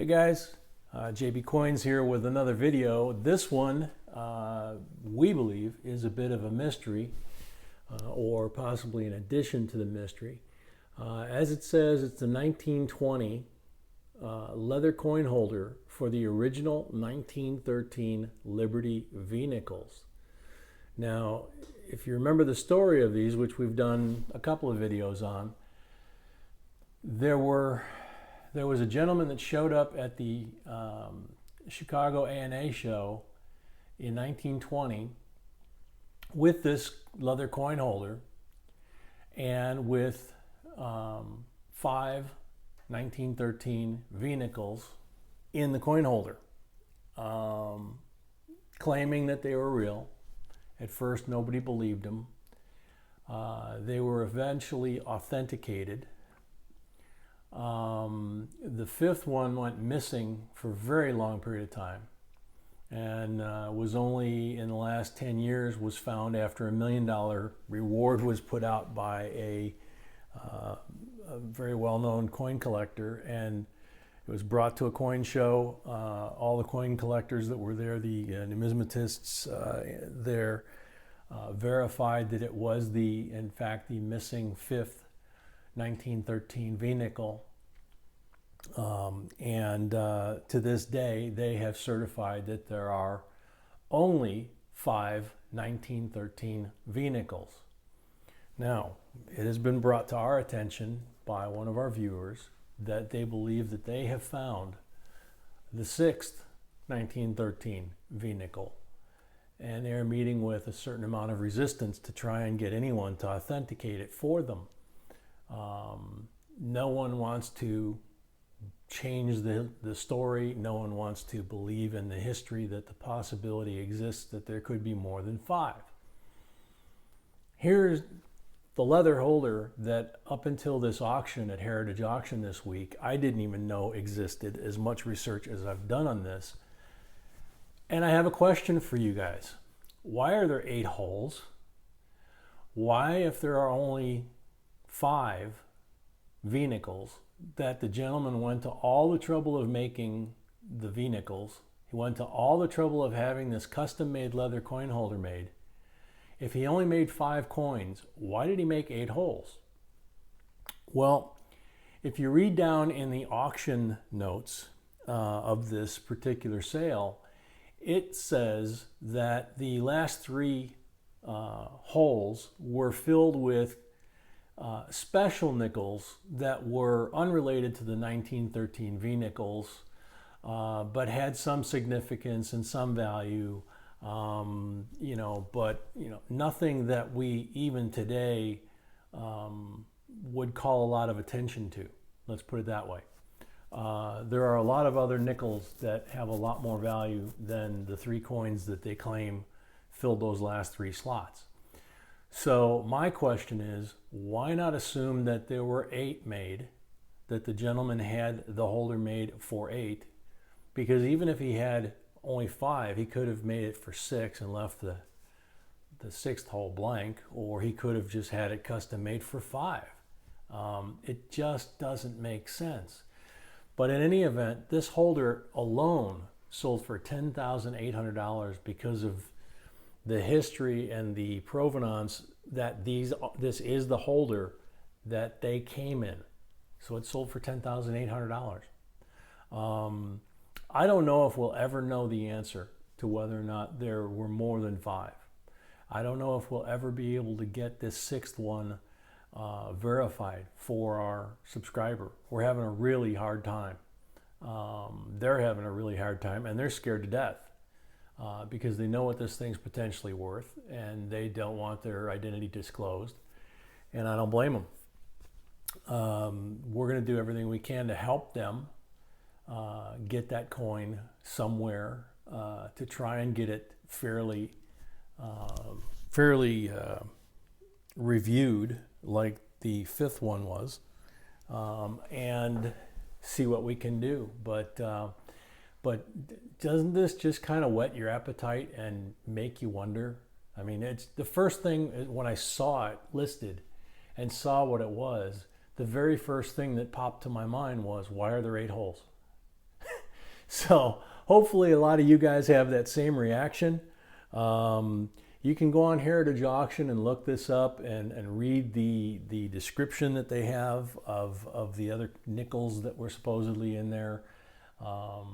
Hey guys, JB Coins here with another video. This one, we believe, is a bit of a mystery, or possibly an addition to the mystery. As it says, it's a 1920 leather coin holder for the original 1913 Liberty V-nickels. Now, if you remember the story of these, which we've done a couple of videos on, there was a gentleman that showed up at the Chicago A&A show in 1920 with this leather coin holder and with 5 1913 V-nickels in the coin holder, claiming that they were real. At first, nobody believed him. They were eventually authenticated. The fifth one went missing for a very long period of time, and was only in the last 10 years was found after $1 million reward was put out by a very well-known coin collector, and it was brought to a coin show. All the coin collectors that were there, the numismatists there, verified that it was in fact the missing fifth 1913 V-nickel, and to this day they have certified that there are only 5 1913 V-nickels. Now, it has been brought to our attention by one of our viewers that they believe that they have found the 6th 1913 V-nickel, and they are meeting with a certain amount of resistance to try and get anyone to authenticate it for them. No one wants to change the story. No one wants to believe in the history that the possibility exists that there could be more than 5. Here's the leather holder that up until this auction at Heritage Auction this week, I didn't even know existed, as much research as I've done on this. And I have a question for you guys. Why are there 8 holes? Why, if there are only 5 V-nickels, that the gentleman went to all the trouble of making the V-nickels, he went to all the trouble of having this custom-made leather coin holder made. If he only made 5 coins, why did he make 8 holes? Well, if you read down in the auction notes of this particular sale, it says that the last 3 holes were filled with special nickels that were unrelated to the 1913 V-nickels, but had some significance and some value, but nothing that we even today would call a lot of attention to. Let's put it that way. There are a lot of other nickels that have a lot more value than the 3 coins that they claim filled those last 3 slots. So my question is, why not assume that there were 8 made, that the gentleman had the holder made for 8? Because even if he had only 5, he could have made it for 6 and left the 6th hole blank, or he could have just had it custom made for 5. It just doesn't make sense. But in any event, this holder alone sold for $10,800 because of the history and the provenance that this is the holder that they came in. So it sold for $10,800. I don't know if we'll ever know the answer to whether or not there were more than 5. I don't know if we'll ever be able to get this 6th one verified for our subscriber. We're having a really hard time. They're having a really hard time, and they're scared to death because they know what this thing's potentially worth, and they don't want their identity disclosed, and I don't blame them. We're going to do everything we can to help them get that coin somewhere, to try and get it fairly reviewed like the 5th one was, and see what we can do. But doesn't this just kind of whet your appetite and make you wonder? I mean, it's the first thing when I saw it listed and saw what it was, the very first thing that popped to my mind was, why are there 8 holes? So hopefully a lot of you guys have that same reaction. You can go on Heritage Auction and look this up and read the description that they have of the other nickels that were supposedly in there. But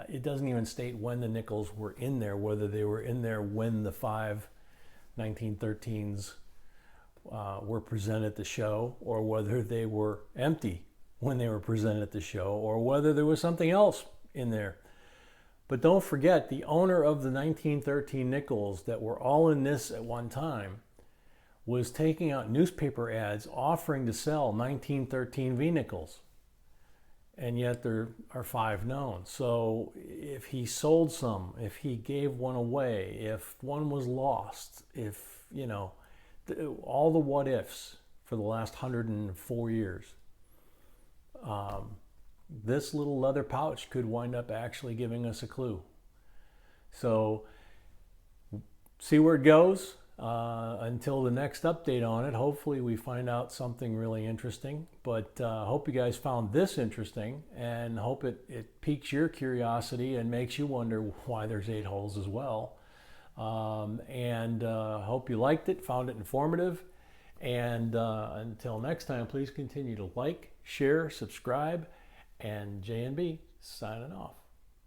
it doesn't even state when the nickels were in there, whether they were in there when the 5 1913s were presented at the show, or whether they were empty when they were presented at the show, or whether there was something else in there. But don't forget, the owner of the 1913 nickels that were all in this at one time was taking out newspaper ads offering to sell 1913 V nickels. And yet there are 5 known. So if he sold some, if he gave one away, if one was lost, if, all the what ifs for the last 104 years, this little leather pouch could wind up actually giving us a clue. So see where it goes. Until the next update on it, hopefully we find out something really interesting. But hope you guys found this interesting, and hope it piques your curiosity and makes you wonder why there's 8 holes as well. Hope you liked it, found it informative. And until next time, please continue to like, share, subscribe, and J&B signing off.